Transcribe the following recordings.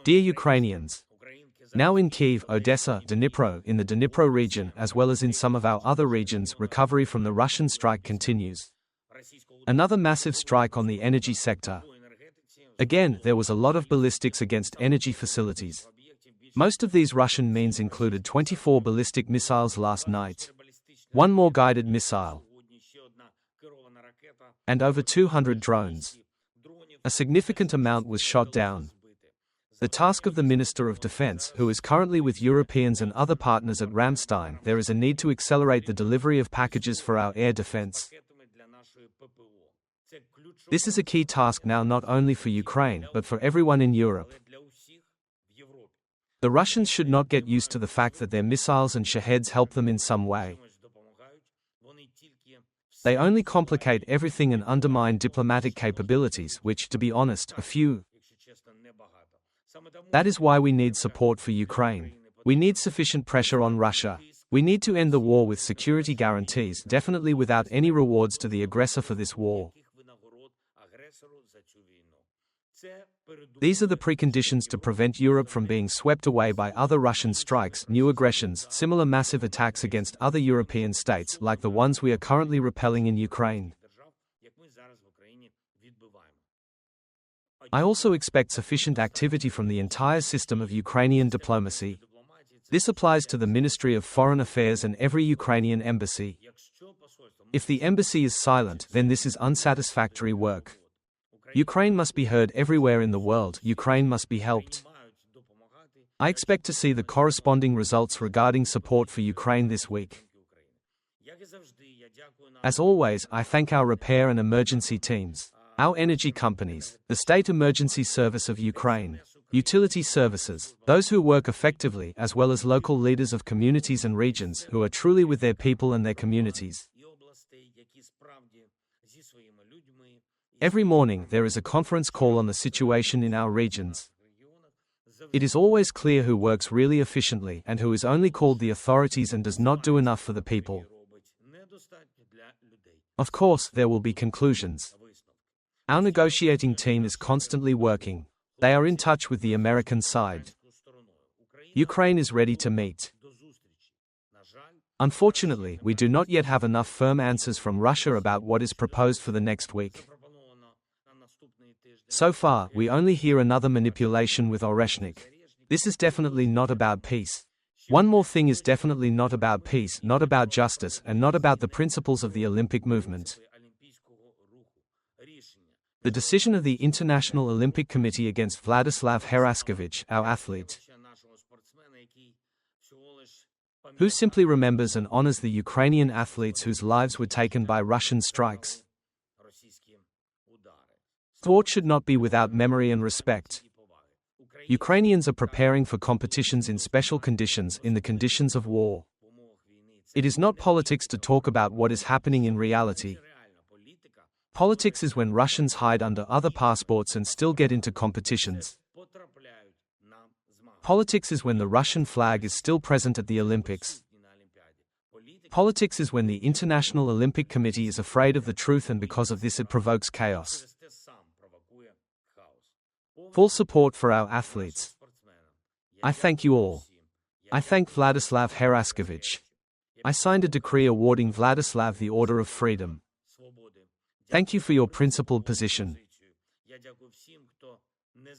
Dear Ukrainians, now in Kyiv, Odesa, Dnipro, in the Dnipro region, as well as in some of our other regions, recovery from the Russian strike continues. Another massive strike on the energy sector. Again, there was a lot of ballistics against energy facilities. Most of these Russian means included 24 ballistic missiles last night, one more guided missile, and over 200 drones. A significant amount was shot down. The task of the Minister of Defense, who is currently with Europeans and other partners at Ramstein, there is a need to accelerate the delivery of packages for our air defense. This is a key task now not only for Ukraine, but for everyone in Europe. The Russians should not get used to the fact that their missiles and Shaheds help them in some way. They only complicate everything and undermine diplomatic capabilities, which, to be honest, are few. That is why we need support for Ukraine. We need sufficient pressure on Russia. We need to end the war with security guarantees, definitely without any rewards to the aggressor for this war. These are the preconditions to prevent Europe from being swept away by other Russian strikes, new aggressions, similar massive attacks against other European states like the ones we are currently repelling in Ukraine. I also expect sufficient activity from the entire system of Ukrainian diplomacy. This applies to the Ministry of Foreign Affairs and every Ukrainian embassy. If the embassy is silent, then this is unsatisfactory work. Ukraine must be heard everywhere in the world. Ukraine must be helped. I expect to see the corresponding results regarding support for Ukraine this week. As always, I thank our repair and emergency teams, our energy companies, the State Emergency Service of Ukraine, utility services, those who work effectively, as well as local leaders of communities and regions who are truly with their people and their communities. Every morning there is a conference call on the situation in our regions. It is always clear who works really efficiently and who is only called the authorities and does not do enough for the people. Of course, there will be conclusions. Our negotiating team is constantly working. They are in touch with the American side. Ukraine is ready to meet. Unfortunately, we do not yet have enough firm answers from Russia about what is proposed for the next week. So far, we only hear another manipulation with Oreshnik. This is definitely not about peace. One more thing is definitely not about peace, not about justice, and not about the principles of the Olympic movement. The decision of the International Olympic Committee against Vladislav Heraskevich, our athlete, who simply remembers and honors the Ukrainian athletes whose lives were taken by Russian strikes. Thought should not be without memory and respect. Ukrainians are preparing for competitions in special conditions, in the conditions of war. It is not politics to talk about what is happening in reality. Politics is when Russians hide under other passports and still get into competitions. Politics is when the Russian flag is still present at the Olympics. Politics is when the International Olympic Committee is afraid of the truth and because of this it provokes chaos. Full support for our athletes. I thank you all. I thank Vladislav Heraskevich. I signed a decree awarding Vladislav the Order of Freedom. Thank you for your principled position.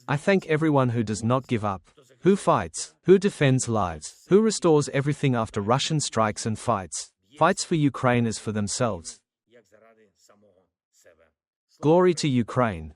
I thank everyone who does not give up, who fights, who defends lives, who restores everything after Russian strikes and fights for Ukraine as for themselves. Glory to Ukraine.